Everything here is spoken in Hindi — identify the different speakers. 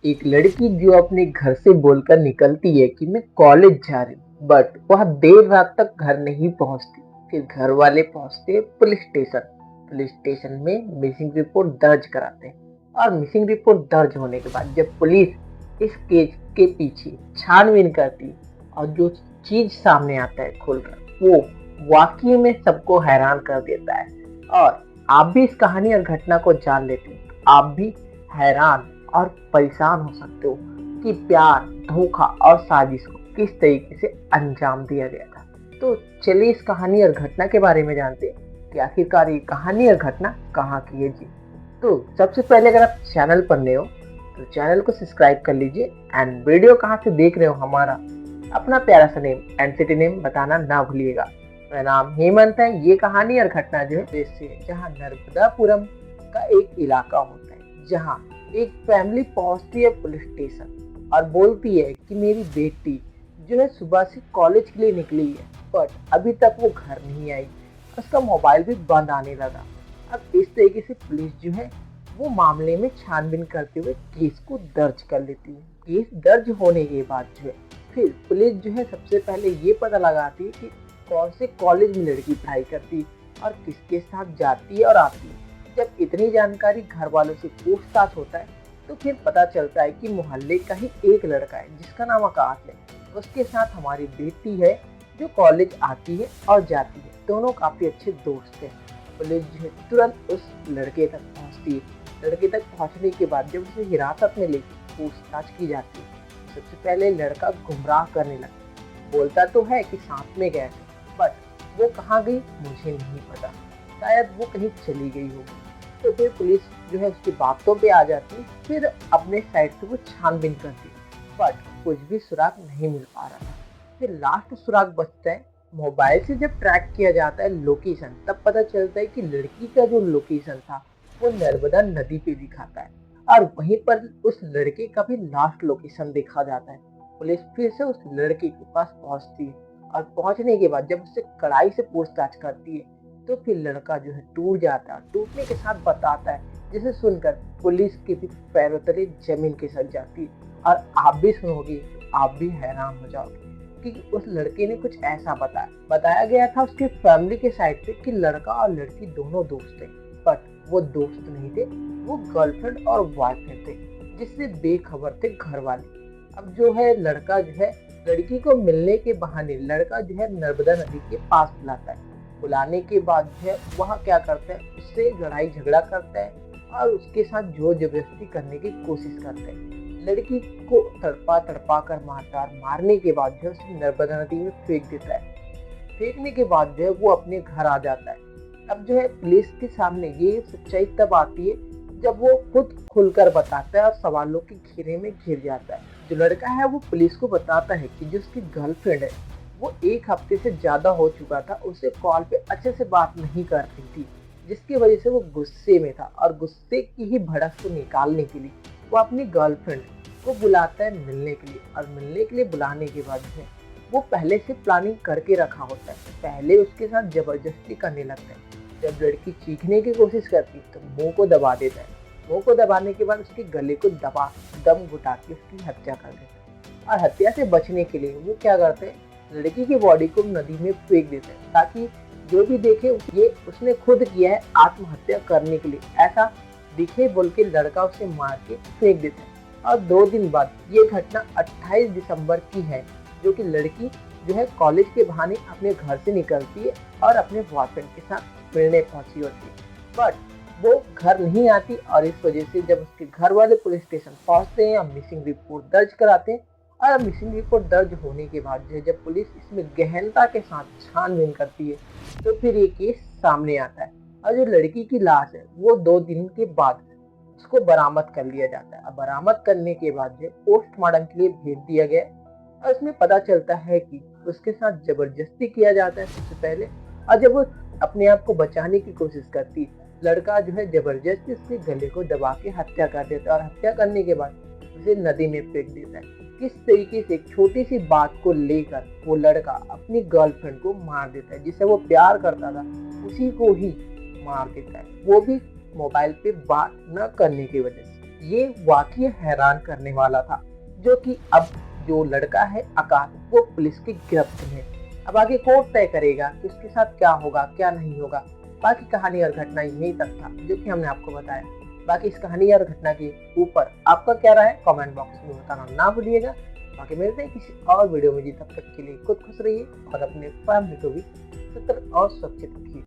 Speaker 1: एक लड़की जो अपने घर से बोलकर निकलती है कि मैं कॉलेज जा रही हूँ, बट वह देर रात तक घर नहीं पहुंचती। फिर घर वाले पहुंचते हैं पुलिस स्टेशन में मिसिंग रिपोर्ट दर्ज कराते हैं। और मिसिंग रिपोर्ट दर्ज होने के बाद जब पुलिस इस केस के पीछे छानबीन करती है और जो चीज सामने आता है खुलकर, वो वाकई में सबको हैरान कर देता है। और आप भी इस कहानी और घटना को जान लेते हैं तो आप भी हैरान और परेशान हो सकते हो कि प्यार, धोखा और साजिश को किस तरीके से अंजाम दिया गया था। तो चलिए इस कहानी और घटना के बारे में जानते हैं कि आखिरकार ये कहानी और घटना कहाँ की है जी। तो सबसे पहले अगर आप चैनल पर नए हो तो चैनल को सब्सक्राइब कर लीजिए एंड वीडियो कहाँ से देख रहे हो हमारा अपना प्यारा सा नेम एंड सिटी नेम बताना ना भूलिएगा। मेरा नाम हेमंत है। ये कहानी और घटना जो है देश से है, जहाँ नर्मदापुरम का एक इलाका होता है, जहाँ एक फैमिली पहुंचती है पुलिस स्टेशन और बोलती है कि मेरी बेटी जो है सुबह से कॉलेज के लिए निकली है, बट अभी तक वो घर नहीं आई। उसका मोबाइल भी बंद आने लगा। अब इस तरीके से पुलिस जो है वो मामले में छानबीन करते हुए केस को दर्ज कर लेती है। केस दर्ज होने के बाद जो है फिर पुलिस जो है सबसे पहले ये पता लगाती है कि कौन से कॉलेज में लड़की पढ़ाई करती है और किसके साथ जाती है और आती है। जब इतनी जानकारी घर वालों से पूछताछ होता है तो फिर पता चलता है कि मोहल्ले का ही एक लड़का है जिसका नाम आकाश है। उसके साथ हमारी बेटी है जो कॉलेज आती है और जाती है। दोनों काफी अच्छे दोस्त हैं। पुलिस जो है तुरंत उस लड़के तक पहुंचती है। लड़के तक पहुंचने के बाद जब उसे हिरासत में लेकर पूछताछ की जाती है, सबसे पहले लड़का गुमराह करने लगता। बोलता तो है कि साथ में गए थे, बट वो कहाँ गई मुझे नहीं पता। शायद वो कहीं चली गई होगी। तो फिर पुलिस जो है उसकी बातों पे आ जाती है। फिर अपने साइड से वो छानबीन करती है, बट कुछ भी सुराग नहीं मिल पा रहा था। फिर लास्ट सुराग बचता है। मोबाइल से जब ट्रैक किया जाता है लोकेशन, तब पता चलता है कि लड़की का जो लोकेशन था वो नर्मदा नदी पे दिखाता है और वहीं पर उस लड़के का भी लास्ट लोकेशन देखा जाता है। पुलिस फिर से उस लड़के के पास पहुंचती है और पहुंचने के बाद जब उससे कड़ाई से पूछताछ करती है तो फिर लड़का जो है टूट जाता है। टूटने के साथ बताता है, जिसे सुनकर पुलिस के भी पैरों तले जमीन खिसक जाती है। और आप भी सुनोगे तो आप भी हैरान हो जाओगे कि उस लड़के ने कुछ ऐसा बताया गया था उसके फैमिली के साइड से कि लड़का और लड़की दोनों दोस्त थे, बट वो दोस्त नहीं थे, वो गर्लफ्रेंड और बॉयफ्रेंड थे, जिससे बेखबर थे घर वाले। अब जो है लड़का जो है लड़की को मिलने के बहाने लड़का जो है नर्मदा नदी के पास बुलाता है। बुलाने के बाद जो है वह क्या करता है, उससे लड़ाई झगड़ा करता है और उसके साथ जोर जबरदस्ती करने की कोशिश करता है। लड़की को तड़पा तड़पा कर मारता है। मारने के बाद जो है उसे नर्मदा नदी में फेंक देता है। फेंकने के बाद जो है वो अपने घर आ जाता है। अब जो है पुलिस के सामने ये सच्चाई तब आती है जब वो खुद खुलकर बताता है और सवालों के घेरे में घिर जाता है। जो लड़का है वो पुलिस को बताता है कि जो उसकी गर्लफ्रेंड है वो एक हफ्ते से ज्यादा हो चुका था, उससे कॉल पे अच्छे से बात नहीं कर रही थी, जिसकी वजह से वो गुस्से में था। और गुस्से की ही भड़क को निकालने के लिए वो अपनी गर्लफ्रेंड को बुलाता है मिलने के लिए। और मिलने के लिए बुलाने के बाद जो है वो पहले से प्लानिंग करके रखा होता है। पहले उसके साथ जबरदस्ती करने लगता है। जब लड़की चीखने की कोशिश करती है तो मुंह को दबा देता है। मुंह को दबाने के बाद उसके गले को दबा दम घुटा के उसकी हत्या कर देता है। और हत्या से बचने के लिए वो क्या करते हैं, लड़की की बॉडी को नदी में फेंक देते हैं ताकि जो भी देखे ये उसने खुद किया है आत्महत्या करने के लिए, ऐसा दिखे बोल के लड़का उसे मार के फेंक देता है। और 2 दिन बाद ये घटना 28 दिसंबर की है, जो कि लड़की जो है कॉलेज के बहाने अपने घर से निकलती है और अपने बॉयफ्रेंड के साथ मिलने पहुंची होती है, बट वो घर नहीं आती। और इस वजह से जब उसके घर वाले पुलिस स्टेशन पहुंचते हैं और मिसिंग रिपोर्ट दर्ज कराते हैं, और मिसिंग रिपोर्ट दर्ज होने के बाद जो है जब पुलिस इसमें गहनता के साथ छानबीन करती है तो फिर ये केस सामने आता है। और जो लड़की की लाश है वो 2 दिन के बाद उसको बरामद कर लिया जाता है। अब बरामद करने के बाद जो पोस्टमार्टम के लिए भेज दिया गया और इसमें पता चलता है कि उसके साथ जबरदस्ती किया जाता है सबसे पहले। और जब वो अपने आप को बचाने की कोशिश करती, लड़का जो है जबरदस्ती उसके गले को दबा के हत्या कर देता है और हत्या करने के बाद उसे नदी में फेंक देता है। किस तरीके से एक छोटी सी बात को लेकर वो लड़का अपनी गर्लफ्रेंड को मार देता है, जिसे वो प्यार करता था उसी को ही मार देता है, वो भी मोबाइल पे बात न करने की वजह से। ये वाकई हैरान करने वाला था, जो कि अब जो लड़का है आकाश, वो पुलिस की गिरफ्त में है। अब आगे कोर्ट तय करेगा कि उसके साथ क्या होगा क्या नहीं होगा। बाकी कहानी और घटना यही तक था जो कि हमने आपको बताया। बाकी इस कहानी और घटना के ऊपर आपका क्या राय है कमेंट बॉक्स में बताना ना भूलिएगा। बाकी मिलते हैं किसी और वीडियो में जी, तब तक के लिए खुद खुश रहिए और अपने फैमिली को भी सतर्क और सुरक्षित रखिए।